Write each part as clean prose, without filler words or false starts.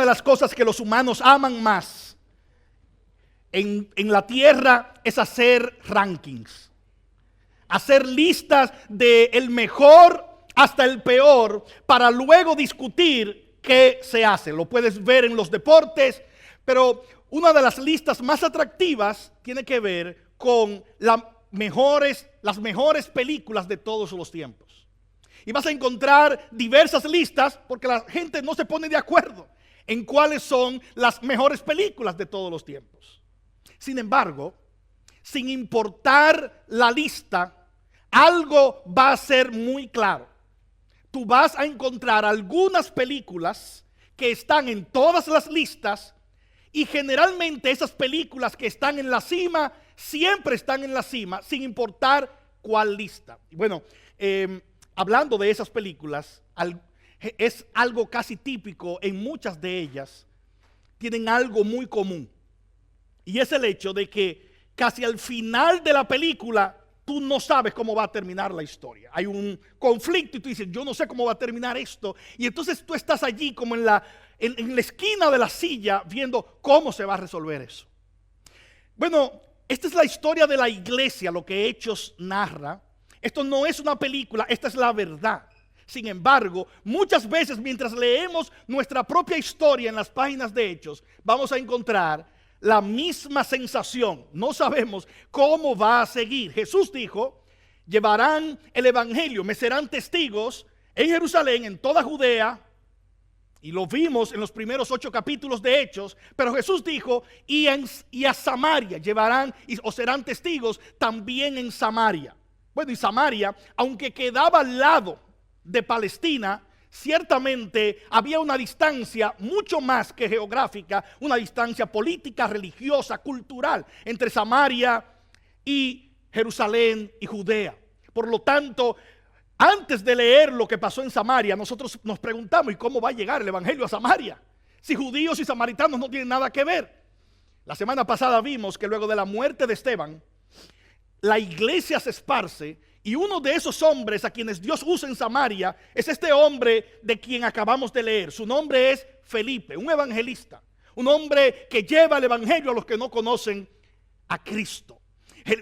de las cosas que los humanos aman más en la tierra es hacer rankings, hacer listas de el mejor hasta el peor para luego discutir qué se hace. Lo puedes ver en los deportes, pero una de las listas más atractivas tiene que ver con las mejores películas de todos los tiempos. Y vas a encontrar diversas listas porque la gente no se pone de acuerdo en cuáles son las mejores películas de todos los tiempos. Sin embargo, sin importar la lista, algo va a ser muy claro. Tú vas a encontrar algunas películas que están en todas las listas y generalmente esas películas que están en la cima siempre están en la cima sin importar cuál lista. Bueno, hablando de esas películas, es algo casi típico en muchas de ellas. Tienen algo muy común y es el hecho de que casi al final de la película tú no sabes cómo va a terminar la historia. Hay un conflicto y tú dices, yo no sé cómo va a terminar esto. Y entonces tú estás allí como en la esquina de la silla viendo cómo se va a resolver eso. Bueno, esta es la historia de la iglesia, lo que Hechos narra. Esto no es una película, esta es la verdad. Sin embargo, muchas veces mientras leemos nuestra propia historia en las páginas de Hechos, vamos a encontrar la misma sensación. No sabemos cómo va a seguir. Jesús dijo, llevarán el evangelio, me serán testigos en Jerusalén, en toda Judea, y lo vimos en los primeros 8 capítulos de Hechos, pero Jesús dijo, y a Samaria llevarán o serán testigos también en Samaria. Bueno, y Samaria, aunque quedaba al lado de Palestina, ciertamente había una distancia mucho más que geográfica, una distancia política, religiosa, cultural entre Samaria y Jerusalén y Judea. Por lo tanto, antes de leer lo que pasó en Samaria, nosotros nos preguntamos, ¿y cómo va a llegar el evangelio a Samaria? Si judíos y samaritanos no tienen nada que ver. La semana pasada vimos que luego de la muerte de Esteban, la iglesia se esparce y uno de esos hombres a quienes Dios usa en Samaria es este hombre de quien acabamos de leer. Su nombre es Felipe, un evangelista, un hombre que lleva el evangelio a los que no conocen a Cristo.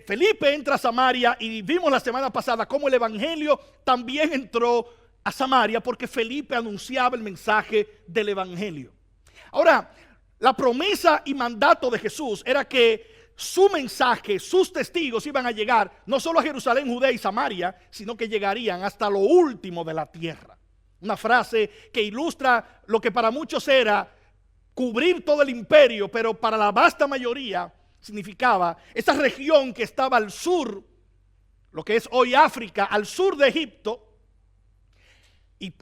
Felipe entra a Samaria y vimos la semana pasada cómo el evangelio también entró a Samaria porque Felipe anunciaba el mensaje del evangelio. Ahora, la promesa y mandato de Jesús era que su mensaje, sus testigos iban a llegar no solo a Jerusalén, Judea y Samaria, sino que llegarían hasta lo último de la tierra. Una frase que ilustra lo que para muchos era cubrir todo el imperio, pero para la vasta mayoría significaba esa región que estaba al sur, lo que es hoy África, al sur de Egipto,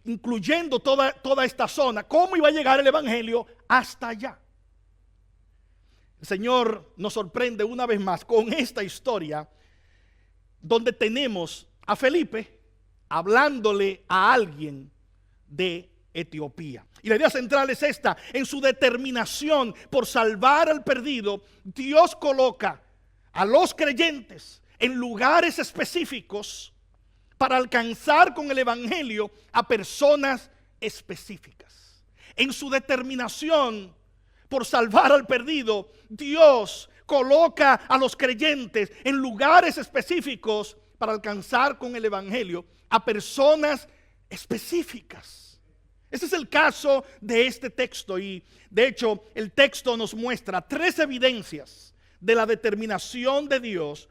incluyendo toda esta zona. ¿Cómo iba a llegar el evangelio hasta allá? El Señor nos sorprende una vez más con esta historia donde tenemos a Felipe hablándole a alguien de Etiopía. Y la idea central es esta: en su determinación por salvar al perdido, Dios coloca a los creyentes en lugares específicos para alcanzar con el evangelio a personas específicas. En su determinación por salvar al perdido, Dios coloca a los creyentes en lugares específicos para alcanzar con el evangelio a personas específicas. Ese es el caso de este texto y de hecho el texto nos muestra 3 evidencias de la determinación de Dios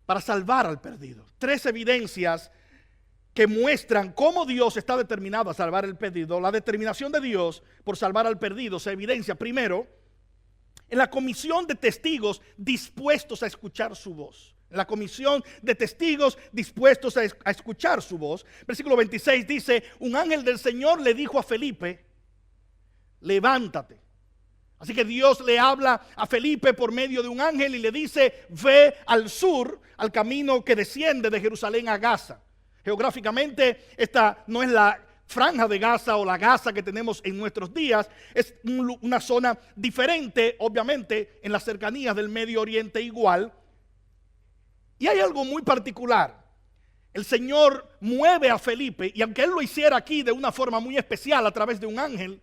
para salvar al perdido. 3 evidencias que muestran cómo Dios está determinado a salvar al perdido. La determinación de Dios por salvar al perdido se evidencia primero en la comisión de testigos dispuestos a escuchar su voz. En la comisión de testigos dispuestos a escuchar su voz. Versículo 26 dice, un ángel del Señor le dijo a Felipe, levántate. Así que Dios le habla a Felipe por medio de un ángel y le dice, ve al sur, al camino que desciende de Jerusalén a Gaza. Geográficamente, esta no es la franja de Gaza o la Gaza que tenemos en nuestros días. Es una zona diferente, obviamente, en las cercanías del Medio Oriente igual. Y hay algo muy particular. El Señor mueve a Felipe, y aunque Él lo hiciera aquí de una forma muy especial a través de un ángel,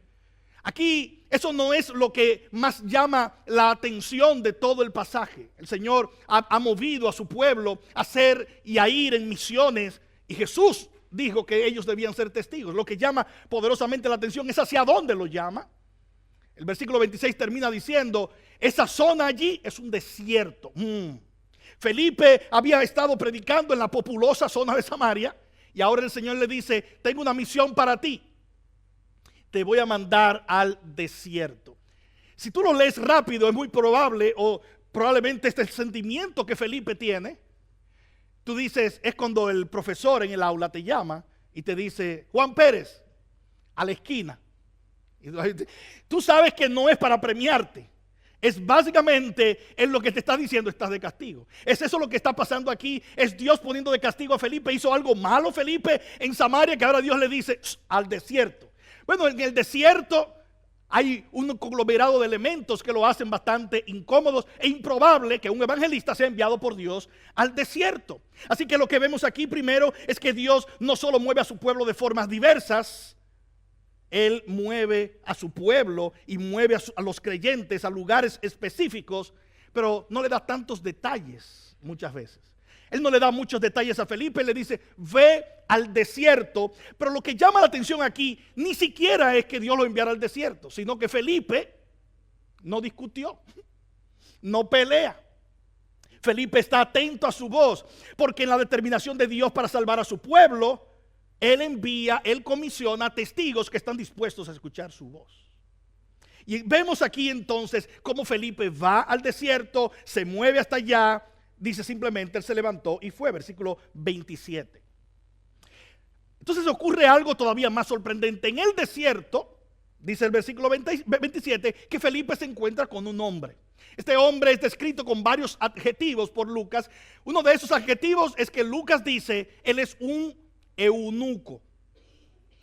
Aquí eso no es lo que más llama la atención de todo el pasaje. El Señor ha movido a su pueblo a hacer y a ir en misiones, y Jesús dijo que ellos debían ser testigos. Lo que llama poderosamente la atención es hacia dónde lo llama. El versículo 26 termina diciendo, esa zona allí es un desierto. Felipe había estado predicando en la populosa zona de Samaria, y ahora el Señor le dice, tengo una misión para ti. Te voy a mandar al desierto. Si tú lo lees rápido, es muy probable, o probablemente este es el sentimiento que Felipe tiene. Tú dices, es cuando el profesor en el aula te llama y te dice, Juan Pérez, a la esquina. Y tú sabes que no es para premiarte. Es básicamente en lo que te está diciendo, estás de castigo. Es eso lo que está pasando aquí. Es Dios poniendo de castigo a Felipe. Hizo algo malo Felipe en Samaria, que ahora Dios le dice, al desierto. Bueno, en el desierto hay un conglomerado de elementos que lo hacen bastante incómodos e improbable que un evangelista sea enviado por Dios al desierto. Así que lo que vemos aquí primero es que Dios no solo mueve a su pueblo de formas diversas, Él mueve a su pueblo y mueve a los creyentes a lugares específicos, pero no le da tantos detalles muchas veces. Él no le da muchos detalles a Felipe, le dice, ve al desierto. Pero lo que llama la atención aquí, ni siquiera es que Dios lo enviara al desierto, sino que Felipe no discutió, no pelea. Felipe está atento a su voz, porque en la determinación de Dios para salvar a su pueblo, Él envía, Él comisiona testigos que están dispuestos a escuchar su voz. Y vemos aquí entonces cómo Felipe va al desierto, se mueve hasta allá. Dice simplemente, él se levantó y fue, versículo 27. Entonces ocurre algo todavía más sorprendente. En el desierto, dice el versículo 27, que Felipe se encuentra con un hombre. Este hombre es descrito con varios adjetivos por Lucas. Uno de esos adjetivos es que Lucas dice, él es un eunuco.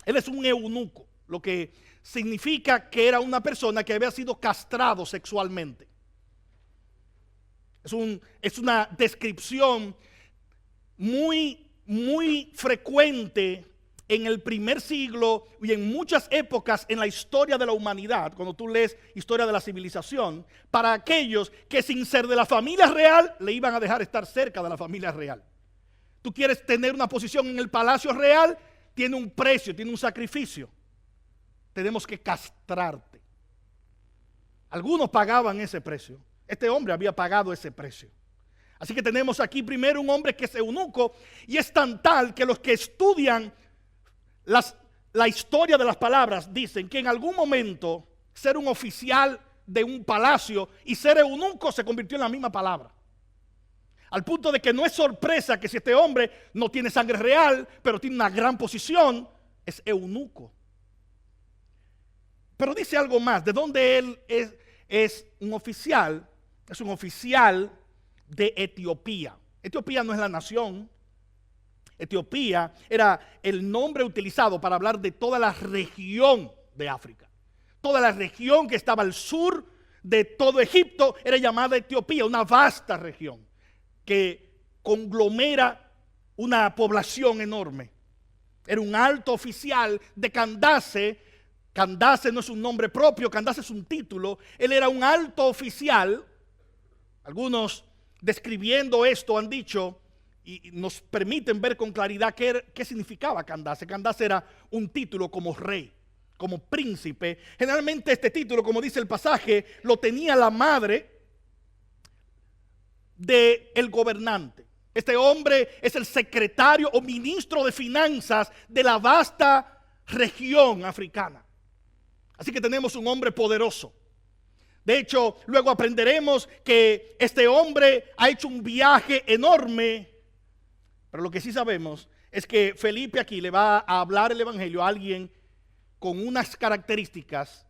Él es un eunuco, lo que significa que era una persona que había sido castrado sexualmente. Es una descripción muy frecuente en el primer siglo y en muchas épocas en la historia de la humanidad, cuando tú lees historia de la civilización, para aquellos que sin ser de la familia real le iban a dejar estar cerca de la familia real. Tú quieres tener una posición en el palacio real, tiene un precio, tiene un sacrificio. Tenemos que castrarte. Algunos pagaban ese precio. Este hombre había pagado ese precio. Así que tenemos aquí primero un hombre que es eunuco, y es tan tal que los que estudian la historia de las palabras dicen que en algún momento ser un oficial de un palacio y ser eunuco se convirtió en la misma palabra. Al punto de que no es sorpresa que si este hombre no tiene sangre real, pero tiene una gran posición, es eunuco. Pero dice algo más, de dónde él es un oficial. Es un oficial de Etiopía. Etiopía no es la nación. Etiopía era el nombre utilizado para hablar de toda la región de África. Toda la región que estaba al sur de todo Egipto era llamada Etiopía, una vasta región que conglomera una población enorme. Era un alto oficial de Candace. Candace no es un nombre propio, Candace es un título. Él era un alto oficial. Algunos describiendo esto han dicho y nos permiten ver con claridad qué significaba Candace. Candace era un título como rey, como príncipe. Generalmente este título, como dice el pasaje, lo tenía la madre del gobernante. Este hombre es el secretario o ministro de finanzas de la vasta región africana. Así que tenemos un hombre poderoso. De hecho, luego aprenderemos que este hombre ha hecho un viaje enorme. Pero lo que sí sabemos es que Felipe aquí le va a hablar el evangelio a alguien con unas características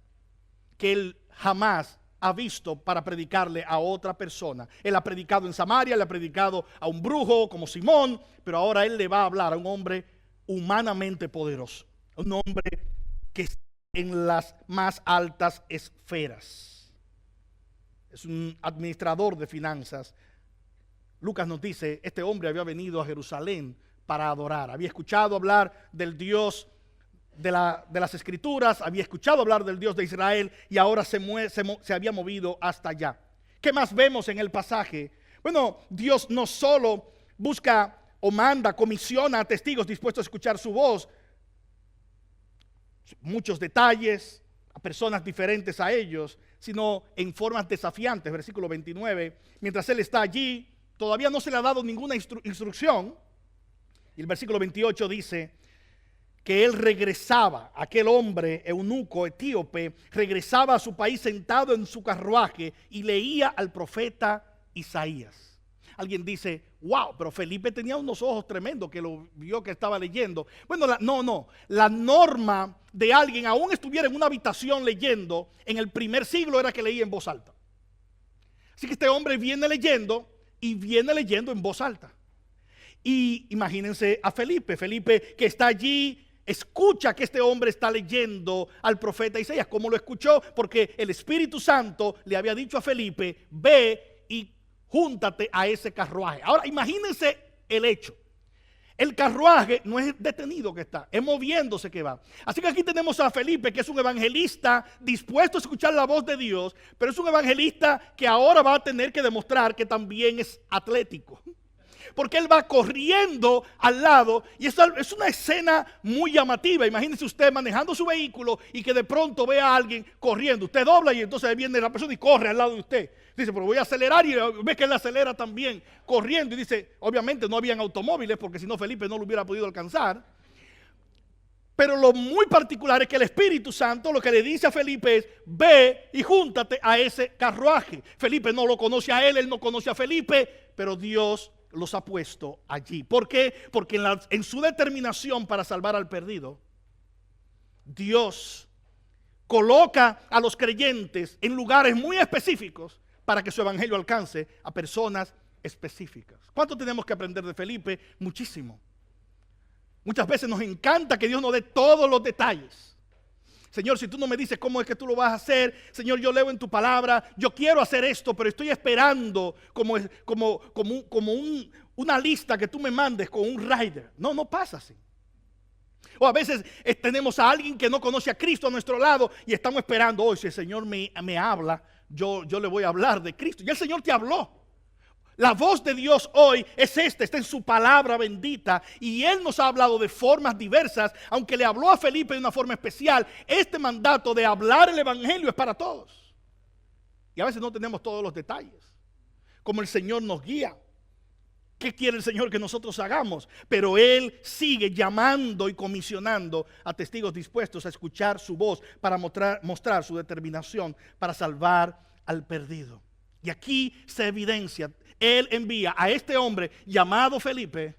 que él jamás ha visto para predicarle a otra persona. Él ha predicado en Samaria, le ha predicado a un brujo como Simón, pero ahora él le va a hablar a un hombre humanamente poderoso. Un hombre que está en las más altas esferas. Es un administrador de finanzas. Lucas nos dice, este hombre había venido a Jerusalén para adorar. Había escuchado hablar del Dios de las Escrituras, había escuchado hablar del Dios de Israel y ahora se había movido hasta allá. ¿Qué más vemos en el pasaje? Bueno, Dios no solo busca o manda, comisiona a testigos dispuestos a escuchar su voz, muchos detalles, a personas diferentes a ellos, sino en formas desafiantes. Versículo 29, mientras él está allí, todavía no se le ha dado ninguna instrucción. Y el versículo 28 dice que él regresaba, aquel hombre eunuco etíope, regresaba a su país sentado en su carruaje y leía al profeta Isaías. Alguien dice, wow, pero Felipe tenía unos ojos tremendos que lo vio que estaba leyendo. Bueno, la norma de alguien, aún estuviera en una habitación leyendo, en el primer siglo era que leía en voz alta. Así que este hombre viene leyendo y viene leyendo en voz alta. Y imagínense a Felipe que está allí, escucha que este hombre está leyendo al profeta Isaías. ¿Cómo lo escuchó? Porque el Espíritu Santo le había dicho a Felipe, ve y júntate a ese carruaje. Ahora imagínense el hecho. El carruaje no es detenido que está, es moviéndose que va. Así que aquí tenemos a Felipe, que es un evangelista dispuesto a escuchar la voz de Dios, pero es un evangelista que ahora va a tener que demostrar que también es atlético. Porque él va corriendo al lado y es una escena muy llamativa. Imagínese usted manejando su vehículo y que de pronto ve a alguien corriendo. Usted dobla y entonces viene la persona y corre al lado de usted. Dice, pero voy a acelerar, y ve que él acelera también corriendo. Y dice, obviamente no habían automóviles porque si no Felipe no lo hubiera podido alcanzar. Pero lo muy particular es que el Espíritu Santo lo que le dice a Felipe es, ve y júntate a ese carruaje. Felipe no lo conoce a él no conoce a Felipe, pero Dios los ha puesto allí. ¿Por qué? Porque en su determinación para salvar al perdido, Dios coloca a los creyentes en lugares muy específicos para que su evangelio alcance a personas específicas. ¿Cuánto tenemos que aprender de Felipe? Muchísimo. Muchas veces nos encanta que Dios nos dé todos los detalles. Señor, si tú no me dices cómo es que tú lo vas a hacer, Señor, yo leo en tu palabra, yo quiero hacer esto, pero estoy esperando una lista que tú me mandes con un rider. No pasa así. O a veces tenemos a alguien que no conoce a Cristo a nuestro lado y estamos esperando, hoy si el Señor me habla, yo le voy a hablar de Cristo. Ya el Señor te habló. La voz de Dios hoy es está en su palabra bendita, y Él nos ha hablado de formas diversas. Aunque le habló a Felipe de una forma especial, este mandato de hablar el evangelio es para todos. Y a veces no tenemos todos los detalles, como el Señor nos guía. ¿Qué quiere el Señor que nosotros hagamos? Pero Él sigue llamando y comisionando a testigos dispuestos a escuchar su voz para mostrar su determinación para salvar al perdido. Y aquí se evidencia, Él envía a este hombre llamado Felipe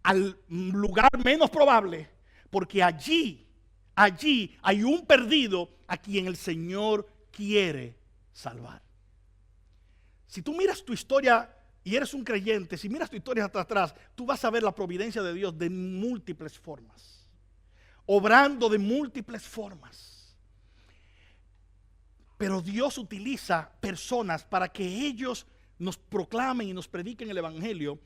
al lugar menos probable, porque allí hay un perdido a quien el Señor quiere salvar. Si tú miras tu historia y eres un creyente, si miras tu historia hasta atrás, tú vas a ver la providencia de Dios de múltiples formas, obrando de múltiples formas. Pero Dios utiliza personas para que ellos nos proclamen y nos prediquen el evangelio.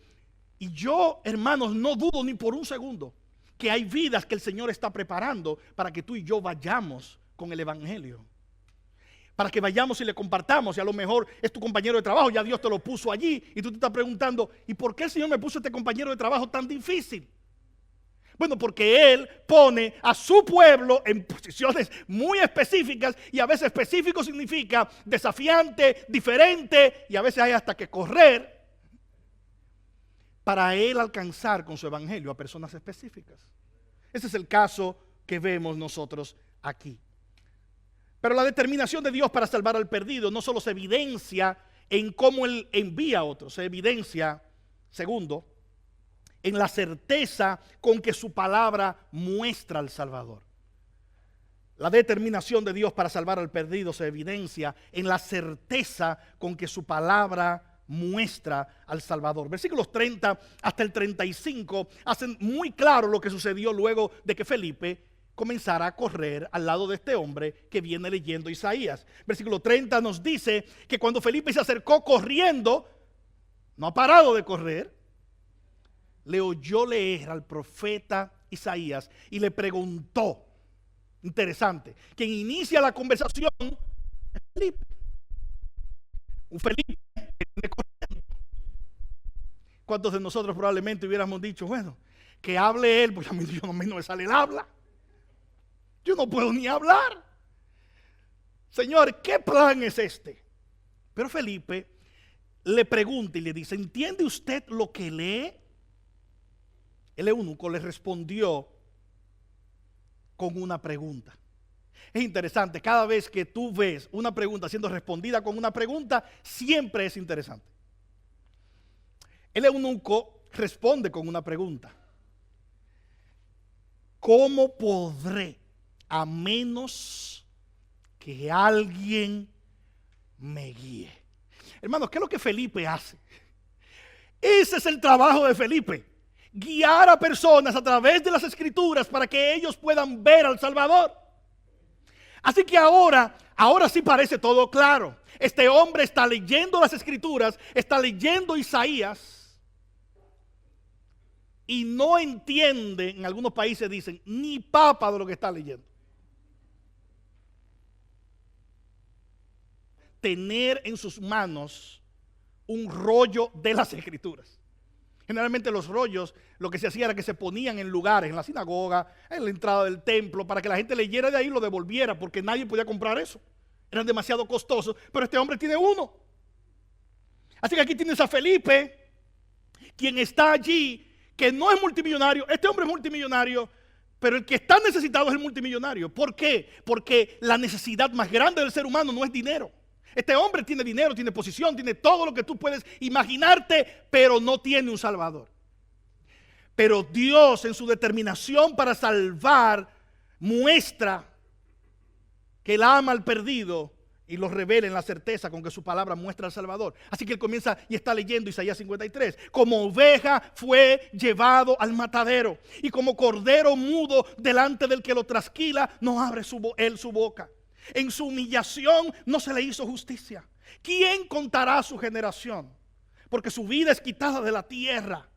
Y yo, hermanos, no dudo ni por un segundo que hay vidas que el Señor está preparando para que tú y yo vayamos con el evangelio. Para que vayamos y le compartamos. Y a lo mejor es tu compañero de trabajo, ya Dios te lo puso allí. Y tú te estás preguntando, ¿y por qué el Señor me puso este compañero de trabajo tan difícil? Bueno, porque Él pone a su pueblo en posiciones muy específicas, y a veces específico significa desafiante, diferente, y a veces hay hasta que correr para Él alcanzar con su evangelio a personas específicas. Ese es el caso que vemos nosotros aquí. Pero la determinación de Dios para salvar al perdido no solo se evidencia en cómo Él envía a otros, se evidencia, segundo, en la certeza con que su palabra muestra al Salvador. La determinación de Dios para salvar al perdido se evidencia en la certeza con que su palabra muestra al Salvador. Versículos 30 hasta el 35 hacen muy claro lo que sucedió luego de que Felipe comenzara a correr al lado de este hombre que viene leyendo Isaías. Versículo 30 nos dice que cuando Felipe se acercó corriendo, no ha parado de correr, le oyó leer al profeta Isaías y le preguntó. Interesante. Quien inicia la conversación es Felipe. Un Felipe que tiene corriente. ¿Cuántos de nosotros probablemente hubiéramos dicho, bueno, que hable él, porque a mí no me sale el habla? Yo no puedo ni hablar. Señor, ¿qué plan es este? Pero Felipe le pregunta y le dice, ¿entiende usted lo que lee? El eunuco le respondió con una pregunta. Es interesante, cada vez que tú ves una pregunta siendo respondida con una pregunta, siempre es interesante. El eunuco responde con una pregunta. ¿Cómo podré, a menos que alguien me guíe? Hermanos, ¿qué es lo que Felipe hace? Ese es el trabajo de Felipe. Guiar a personas a través de las Escrituras para que ellos puedan ver al Salvador. Así que ahora sí parece todo claro. Este hombre está leyendo las Escrituras, está leyendo Isaías y no entiende, en algunos países dicen, ni papa de lo que está leyendo. Tener en sus manos un rollo de las Escrituras. Generalmente los rollos, lo que se hacía era que se ponían en lugares, en la sinagoga, en la entrada del templo, para que la gente leyera de ahí y lo devolviera, porque nadie podía comprar eso. Eran demasiado costosos, pero este hombre tiene uno. Así que aquí tienes a Felipe, quien está allí, que no es multimillonario. Este hombre es multimillonario, pero el que está necesitado es el multimillonario. ¿Por qué? Porque la necesidad más grande del ser humano no es dinero. Este hombre tiene dinero, tiene posición, tiene todo lo que tú puedes imaginarte, pero no tiene un Salvador. Pero Dios, en su determinación para salvar, muestra que Él ama al perdido y lo revela en la certeza con que su palabra muestra al Salvador. Así que él comienza y está leyendo Isaías 53. Como oveja fue llevado al matadero, y como cordero mudo delante del que lo trasquila, no abre él su boca. En su humillación no se le hizo justicia. ¿Quién contará su generación? Porque su vida es quitada de la tierra.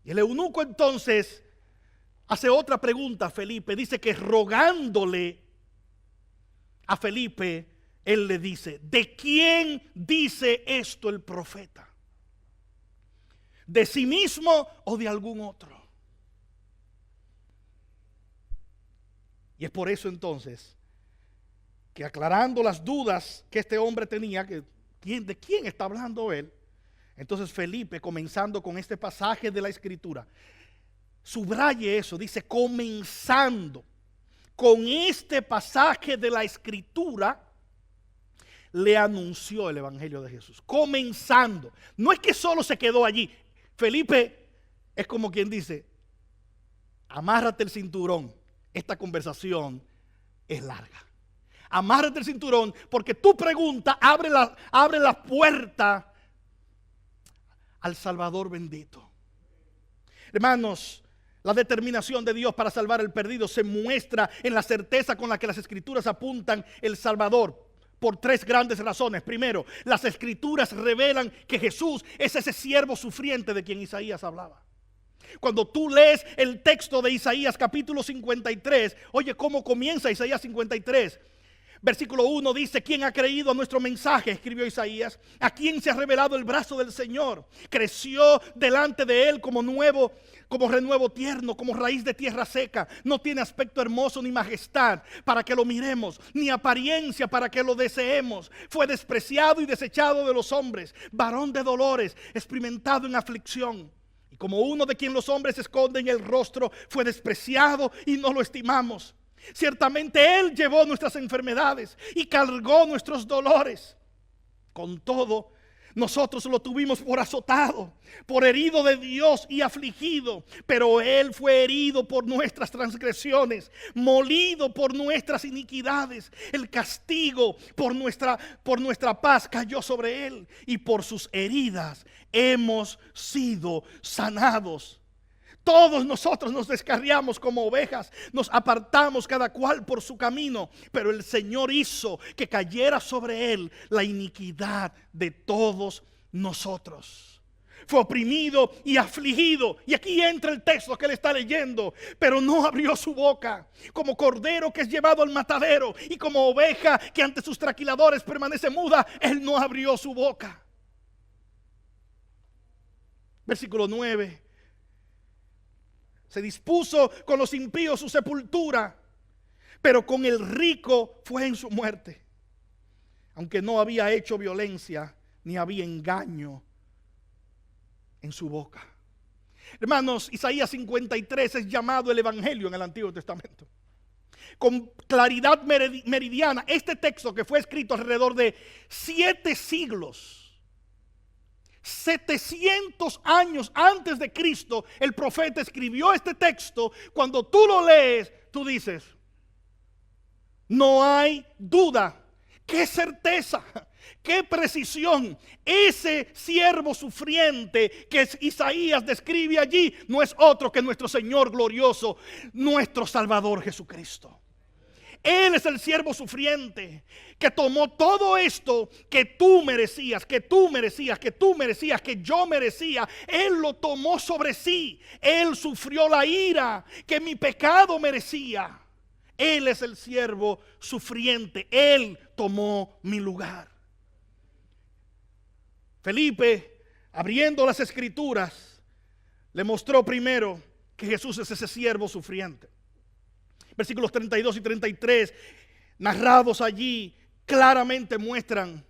Y el eunuco entonces hace otra pregunta a Felipe. Dice que rogándole a Felipe, él le dice, ¿de quién dice esto el profeta? ¿De sí mismo o de algún otro? Y es por eso entonces que, aclarando las dudas que este hombre tenía, que ¿de quién está hablando él? Entonces Felipe, comenzando con este pasaje de la Escritura, subraye eso, dice comenzando con este pasaje de la Escritura, le anunció el Evangelio de Jesús. Comenzando. No es que solo se quedó allí. Felipe es como quien dice, amárrate el cinturón. Esta conversación es larga. Amárrate el cinturón, porque tu pregunta abre la puerta al Salvador bendito. Hermanos, la determinación de Dios para salvar al perdido se muestra en la certeza con la que las Escrituras apuntan el Salvador, por tres grandes razones. Primero, las Escrituras revelan que Jesús es ese siervo sufriente de quien Isaías hablaba. Cuando tú lees el texto de Isaías capítulo 53, oye cómo comienza Isaías 53. Versículo 1 dice, ¿quién ha creído a nuestro mensaje? Escribió Isaías. ¿A quién se ha revelado el brazo del Señor? Creció delante de él como renuevo tierno, como raíz de tierra seca. No tiene aspecto hermoso ni majestad para que lo miremos, ni apariencia para que lo deseemos. Fue despreciado y desechado de los hombres, varón de dolores, experimentado en aflicción. Y como uno de quien los hombres esconden el rostro, fue despreciado y no lo estimamos. Ciertamente Él llevó nuestras enfermedades y cargó nuestros dolores. Con todo, nosotros lo tuvimos por azotado, por herido de Dios y afligido. Pero Él fue herido por nuestras transgresiones, molido por nuestras iniquidades. El castigo por nuestra paz cayó sobre Él, y por sus heridas hemos sido sanados. Todos nosotros nos descarriamos como ovejas, nos apartamos cada cual por su camino, pero el Señor hizo que cayera sobre él la iniquidad de todos nosotros. fue oprimido y afligido. Y aquí entra el texto que él está leyendo. Pero no abrió su boca. Como cordero que es llevado al matadero, y como oveja que ante sus trasquiladores permanece muda, él no abrió su boca. Versículo 9. Se dispuso con los impíos su sepultura, pero con el rico fue en su muerte. Aunque no había hecho violencia, ni había engaño en su boca. Hermanos, Isaías 53 es llamado el Evangelio en el Antiguo Testamento. Con claridad meridiana, este texto que fue escrito alrededor de 7 siglos, 700 años antes de Cristo, el profeta escribió este texto. Cuando tú lo lees, tú dices, no hay duda, qué certeza, qué precisión. Ese siervo sufriente que Isaías describe allí no es otro que nuestro Señor glorioso, nuestro Salvador Jesucristo. Él es el siervo sufriente que tomó todo esto que tú merecías, que tú merecías, que tú merecías, que yo merecía. Él lo tomó sobre sí. Él sufrió la ira que mi pecado merecía. Él es el siervo sufriente. Él tomó mi lugar. Felipe, abriendo las escrituras, le mostró primero que Jesús es ese siervo sufriente. Versículos 32 y 33, narrados allí, claramente muestran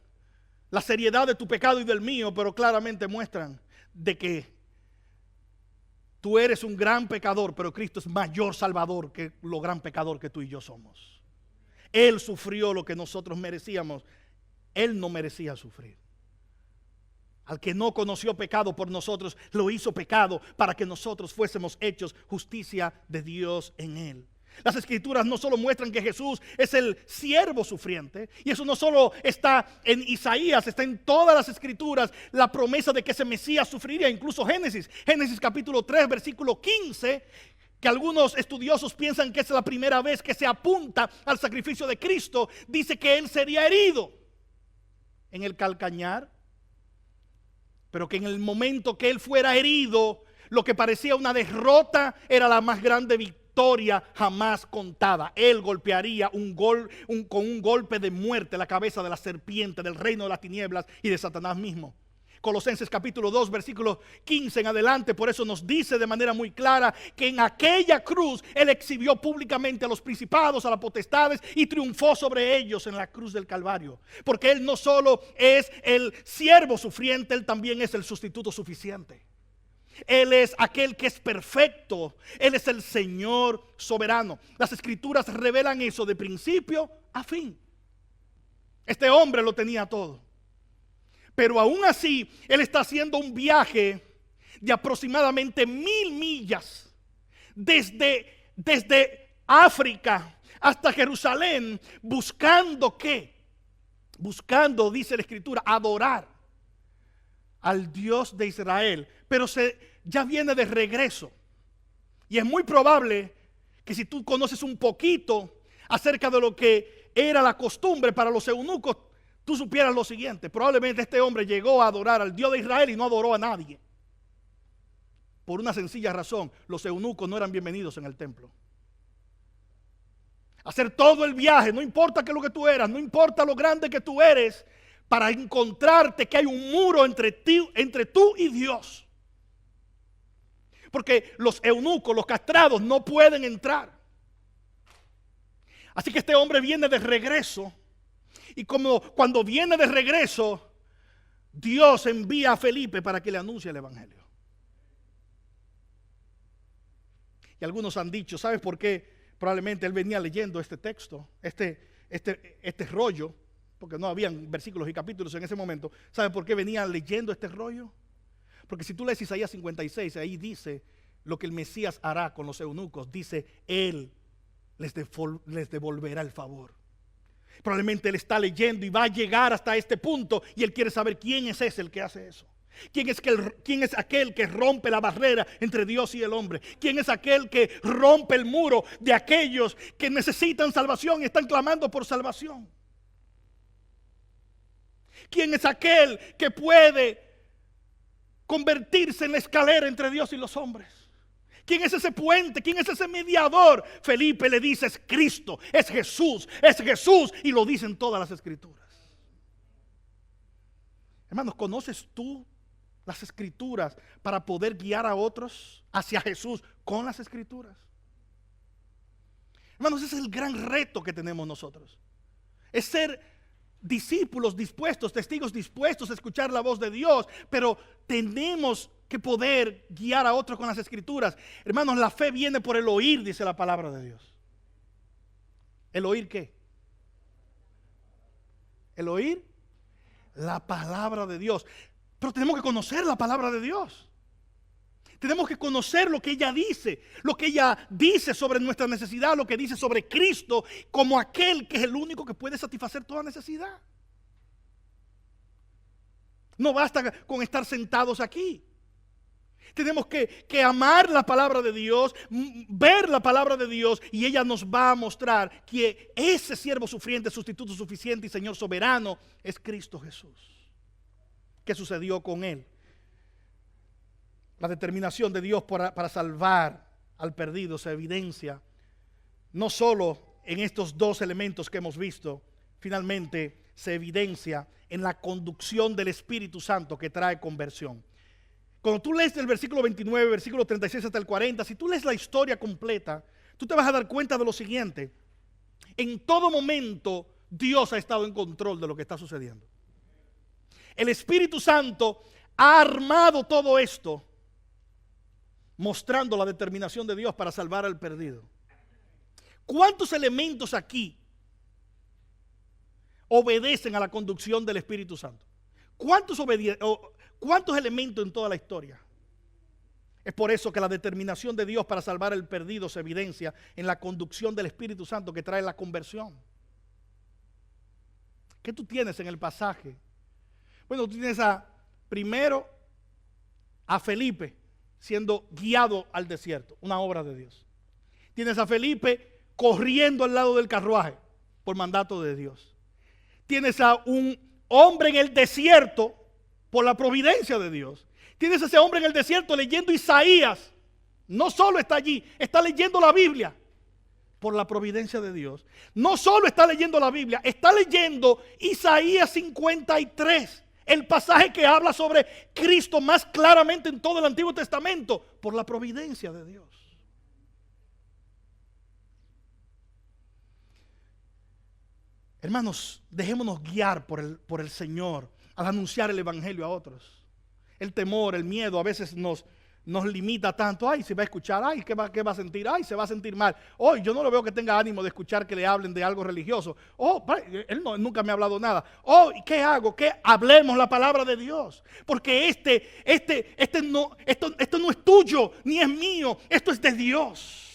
la seriedad de tu pecado y del mío, pero claramente muestran de que tú eres un gran pecador, pero Cristo es mayor salvador que lo gran pecador que tú y yo somos. Él sufrió lo que nosotros merecíamos. Él no merecía sufrir. Al que no conoció pecado por nosotros, lo hizo pecado para que nosotros fuésemos hechos justicia de Dios en él. Las escrituras no solo muestran que Jesús es el siervo sufriente, y eso no solo está en Isaías, está en todas las escrituras, la promesa de que ese Mesías sufriría. Incluso Génesis capítulo 3 versículo 15, que algunos estudiosos piensan que es la primera vez que se apunta al sacrificio de Cristo, dice que él sería herido en el calcañar, pero que en el momento que él fuera herido, lo que parecía una derrota era la más grande victoria jamás contada. Él golpearía con un golpe de muerte la cabeza de la serpiente, del reino de las tinieblas y de Satanás mismo. Colosenses capítulo 2 versículo 15 en adelante, por eso nos dice de manera muy clara que en aquella cruz Él exhibió públicamente a los principados, a las potestades, y triunfó sobre ellos en la cruz del Calvario. Porque Él no solo es el siervo sufriente, Él también es el sustituto suficiente. Él es aquel que es perfecto. Él es el Señor soberano. Las escrituras revelan eso de principio a fin. Este hombre lo tenía todo. Pero aún así, él está haciendo un viaje de aproximadamente 1000 millas. Desde África hasta Jerusalén. Buscando ¿qué? Buscando, dice la escritura, adorar al Dios de Israel. Pero ya viene de regreso. Y es muy probable que si tú conoces un poquito acerca de lo que era la costumbre para los eunucos, tú supieras lo siguiente. Probablemente este hombre llegó a adorar al Dios de Israel y no adoró a nadie. Por una sencilla razón: los eunucos no eran bienvenidos en el templo. Hacer todo el viaje, no importa que lo que tú eras, no importa lo grande que tú eres, para encontrarte que hay un muro entre tú y Dios. Porque los eunucos, los castrados, no pueden entrar. Así que este hombre viene de regreso. Y como cuando viene de regreso, Dios envía a Felipe para que le anuncie el Evangelio. Y algunos han dicho, ¿sabes por qué? Probablemente él venía leyendo este texto, este rollo, porque no habían versículos y capítulos en ese momento. ¿Sabes por qué venía leyendo este rollo? Porque si tú lees Isaías 56, ahí dice lo que el Mesías hará con los eunucos. Dice, Él les devolverá el favor. Probablemente él está leyendo y va a llegar hasta este punto y él quiere saber quién es ese el que hace eso. ¿Quién es aquel que rompe la barrera entre Dios y el hombre? ¿Quién es aquel que rompe el muro de aquellos que necesitan salvación y están clamando por salvación? ¿Quién es aquel que puede convertirse en la escalera entre Dios y los hombres. ¿Quién es ese puente? ¿Quién es ese mediador? Felipe le dice, es Cristo, es Jesús, y lo dicen todas las escrituras. Hermanos, ¿conoces tú las escrituras para poder guiar a otros hacia Jesús con las escrituras? Hermanos, ese es el gran reto que tenemos nosotros. Es ser discípulos dispuestos, testigos dispuestos a escuchar la voz de Dios, pero tenemos que poder guiar a otros con las escrituras. Hermanos, la fe viene por el oír, dice la palabra de Dios. ¿El oír qué? ¿El oír? La palabra de Dios. Pero tenemos que conocer la palabra de Dios. Tenemos que conocer lo que ella dice sobre nuestra necesidad, lo que dice sobre Cristo como aquel que es el único que puede satisfacer toda necesidad. No basta con estar sentados aquí. Tenemos que amar la palabra de Dios, ver la palabra de Dios, y ella nos va a mostrar que ese siervo sufriente, sustituto suficiente y Señor soberano es Cristo Jesús. ¿Qué sucedió con él? La determinación de Dios para salvar al perdido se evidencia no solo en estos dos elementos que hemos visto, finalmente se evidencia en la conducción del Espíritu Santo que trae conversión. Cuando tú lees el versículo 29, versículo 36 hasta el 40, si tú lees la historia completa, tú te vas a dar cuenta de lo siguiente. En todo momento Dios ha estado en control de lo que está sucediendo. El Espíritu Santo ha armado todo esto, mostrando la determinación de Dios para salvar al perdido. ¿Cuántos elementos aquí obedecen a la conducción del Espíritu Santo? ¿Cuántos elementos en toda la historia? Es por eso que la determinación de Dios para salvar al perdido se evidencia en la conducción del Espíritu Santo que trae la conversión. ¿Qué tú tienes en el pasaje? Bueno, tú tienes primero a Felipe siendo guiado al desierto, una obra de Dios. Tienes a Felipe corriendo al lado del carruaje por mandato de Dios. Tienes a un hombre en el desierto por la providencia de Dios. Tienes a ese hombre en el desierto leyendo Isaías. No solo está allí, está leyendo la Biblia por la providencia de Dios. No solo está leyendo la Biblia, está leyendo Isaías 53, el pasaje que habla sobre Cristo más claramente en todo el Antiguo Testamento, por la providencia de Dios. Hermanos, dejémonos guiar por el Señor al anunciar el Evangelio a otros. El temor, el miedo a veces nos limita tanto. Ay, se va a escuchar, ay, ¿qué va a sentir? Ay, se va a sentir mal. Hoy yo no lo veo que tenga ánimo de escuchar que le hablen de algo religioso. Oh, él nunca me ha hablado nada. Oh, ¿qué hago? ¿Qué? Hablemos la palabra de Dios. Porque esto no es tuyo, ni es mío. Esto es de Dios.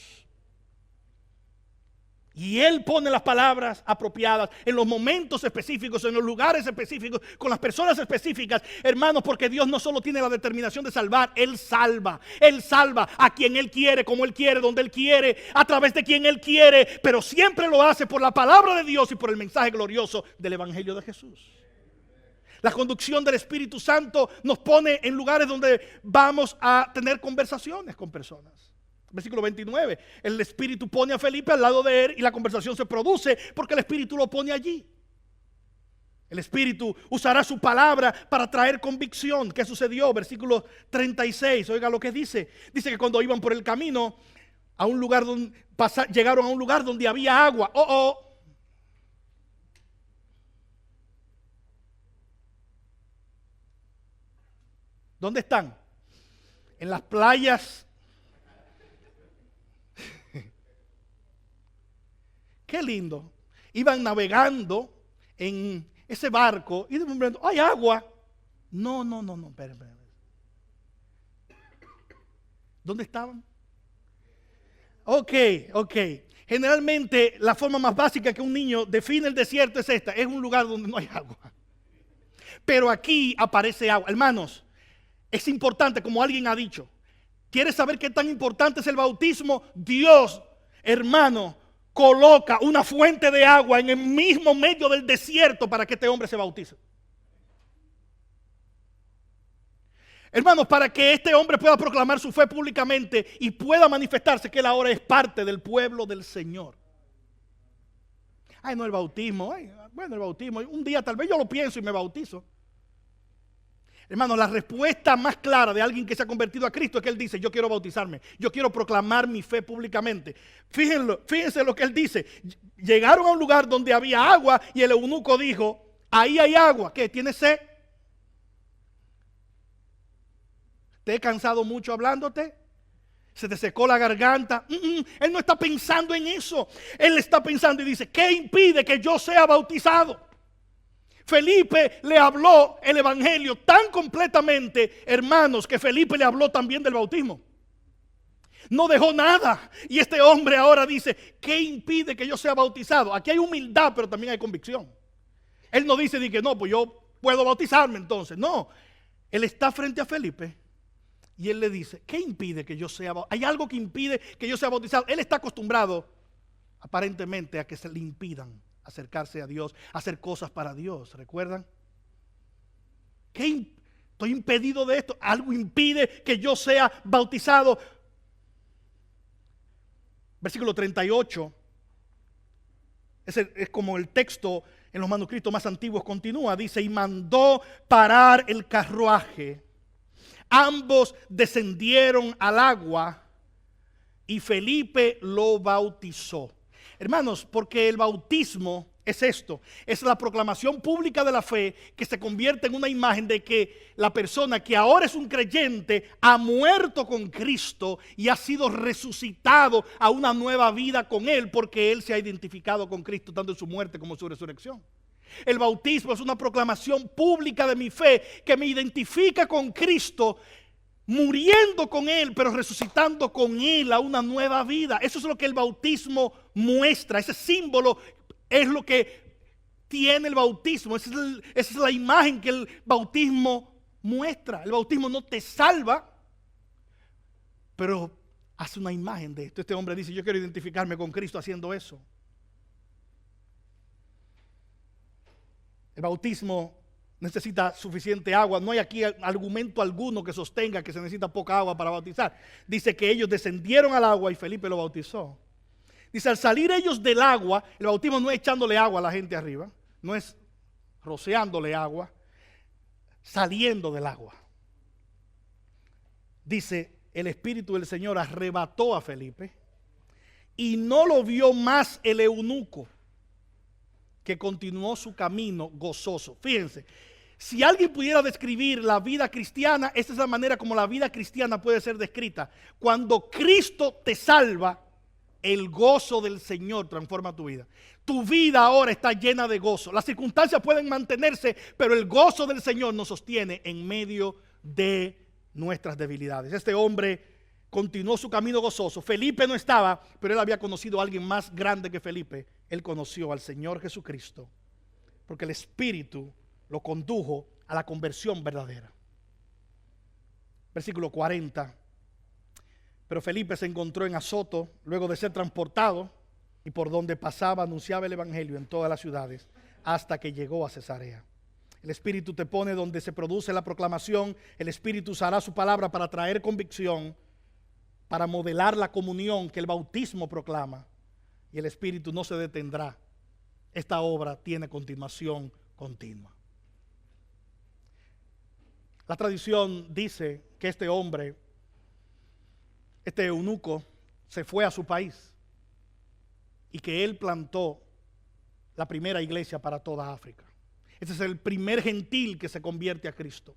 Y Él pone las palabras apropiadas en los momentos específicos, en los lugares específicos, con las personas específicas, hermanos, porque Dios no solo tiene la determinación de salvar, Él salva a quien Él quiere, como Él quiere, donde Él quiere, a través de quien Él quiere, pero siempre lo hace por la palabra de Dios y por el mensaje glorioso del Evangelio de Jesús. La conducción del Espíritu Santo nos pone en lugares donde vamos a tener conversaciones con personas. Versículo 29, el Espíritu pone a Felipe al lado de él y la conversación se produce porque el Espíritu lo pone allí. El Espíritu usará su palabra para traer convicción. ¿Qué sucedió? Versículo 36, oiga lo que dice. Dice que cuando iban por el camino a un lugar llegaron a un lugar donde había agua. ¿Dónde están? En las playas. Qué lindo. Iban navegando en ese barco y de momento, hay agua. No, espera. ¿Dónde estaban? Ok. Generalmente la forma más básica que un niño define el desierto es esta. Es un lugar donde no hay agua. Pero aquí aparece agua. Hermanos, es importante, como alguien ha dicho. ¿Quieres saber qué tan importante es el bautismo? Dios, hermano, coloca una fuente de agua en el mismo medio del desierto para que este hombre se bautice. Hermanos, para que este hombre pueda proclamar su fe públicamente y pueda manifestarse que él ahora es parte del pueblo del Señor. Ay, no, el bautismo. Ay, bueno, el bautismo. Un día tal vez yo lo pienso y me bautizo. Hermanos, la respuesta más clara de alguien que se ha convertido a Cristo es que él dice: yo quiero bautizarme, yo quiero proclamar mi fe públicamente. Fíjense lo que él dice. Llegaron a un lugar donde había agua y el eunuco dijo: ahí hay agua. ¿Qué? ¿Tienes sed? ¿Te he cansado mucho hablándote? ¿Se te secó la garganta? Él no está pensando en eso. Él está pensando y dice: ¿qué impide que yo sea bautizado? Felipe le habló el evangelio tan completamente, hermanos, que Felipe le habló también del bautismo. No dejó nada. Y este hombre ahora dice: ¿qué impide que yo sea bautizado? Aquí hay humildad, pero también hay convicción. Él no dice que no, pues yo puedo bautizarme entonces. No, él está frente a Felipe y él le dice: ¿qué impide que yo sea bautizado? ¿Hay algo que impide que yo sea bautizado? Él está acostumbrado aparentemente a que se le impidan acercarse a Dios, hacer cosas para Dios. ¿Recuerdan? Estoy impedido de esto. Algo impide que yo sea bautizado. Versículo 38. Es como el texto en los manuscritos más antiguos continúa. Dice: y mandó parar el carruaje. Ambos descendieron al agua y Felipe lo bautizó. Hermanos, porque el bautismo es esto, es la proclamación pública de la fe que se convierte en una imagen de que la persona que ahora es un creyente ha muerto con Cristo y ha sido resucitado a una nueva vida con Él, porque Él se ha identificado con Cristo tanto en su muerte como en su resurrección. El bautismo es una proclamación pública de mi fe que me identifica con Cristo, muriendo con Él, pero resucitando con Él a una nueva vida. Eso es lo que el bautismo muestra. Ese símbolo es lo que tiene el bautismo. Esa es la imagen que el bautismo muestra. El bautismo no te salva, pero hace una imagen de esto. Este hombre dice: yo quiero identificarme con Cristo haciendo eso. El bautismo necesita suficiente agua. No hay aquí argumento alguno que sostenga que se necesita poca agua para bautizar. Dice que ellos descendieron al agua y Felipe lo bautizó. Dice: al salir ellos del agua, el bautismo no es echándole agua a la gente arriba, no es rociándole agua, saliendo del agua. Dice: el Espíritu del Señor arrebató a Felipe y no lo vio más el eunuco, que continuó su camino gozoso. Fíjense, si alguien pudiera describir la vida cristiana, esta es la manera como la vida cristiana puede ser descrita. Cuando Cristo te salva, el gozo del Señor transforma tu vida. Tu vida ahora está llena de gozo. Las circunstancias pueden mantenerse, pero el gozo del Señor nos sostiene en medio de nuestras debilidades. Este hombre continuó su camino gozoso. Felipe no estaba, pero él había conocido a alguien más grande que Felipe. Él conoció al Señor Jesucristo, porque el Espíritu lo condujo a la conversión verdadera. Versículo 40. Pero Felipe se encontró en Azoto luego de ser transportado, y por donde pasaba anunciaba el evangelio en todas las ciudades hasta que llegó a Cesarea. El Espíritu te pone donde se produce la proclamación. El Espíritu usará su palabra para traer convicción, para modelar la comunión que el bautismo proclama. Y el Espíritu no se detendrá. Esta obra tiene continuación continua. La tradición dice que este hombre, este eunuco, se fue a su país y que él plantó la primera iglesia para toda África. Este es el primer gentil que se convierte a Cristo.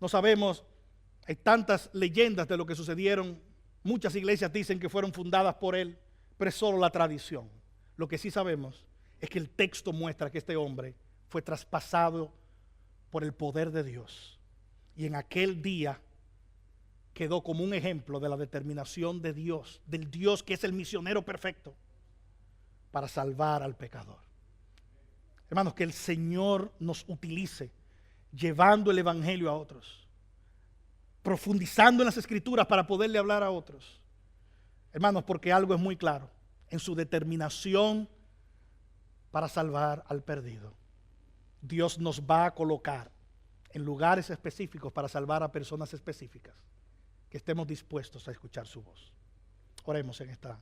No sabemos, hay tantas leyendas de lo que sucedieron. Muchas iglesias dicen que fueron fundadas por él, pero es solo la tradición. Lo que sí sabemos es que el texto muestra que este hombre fue traspasado por el poder de Dios. Y en aquel día quedó como un ejemplo de la determinación de Dios, del Dios que es el misionero perfecto para salvar al pecador. Hermanos, que el Señor nos utilice llevando el evangelio a otros, profundizando en las escrituras para poderle hablar a otros. Hermanos, porque algo es muy claro: en su determinación para salvar al perdido, Dios nos va a colocar en lugares específicos para salvar a personas específicas, que estemos dispuestos a escuchar su voz. Oremos en esta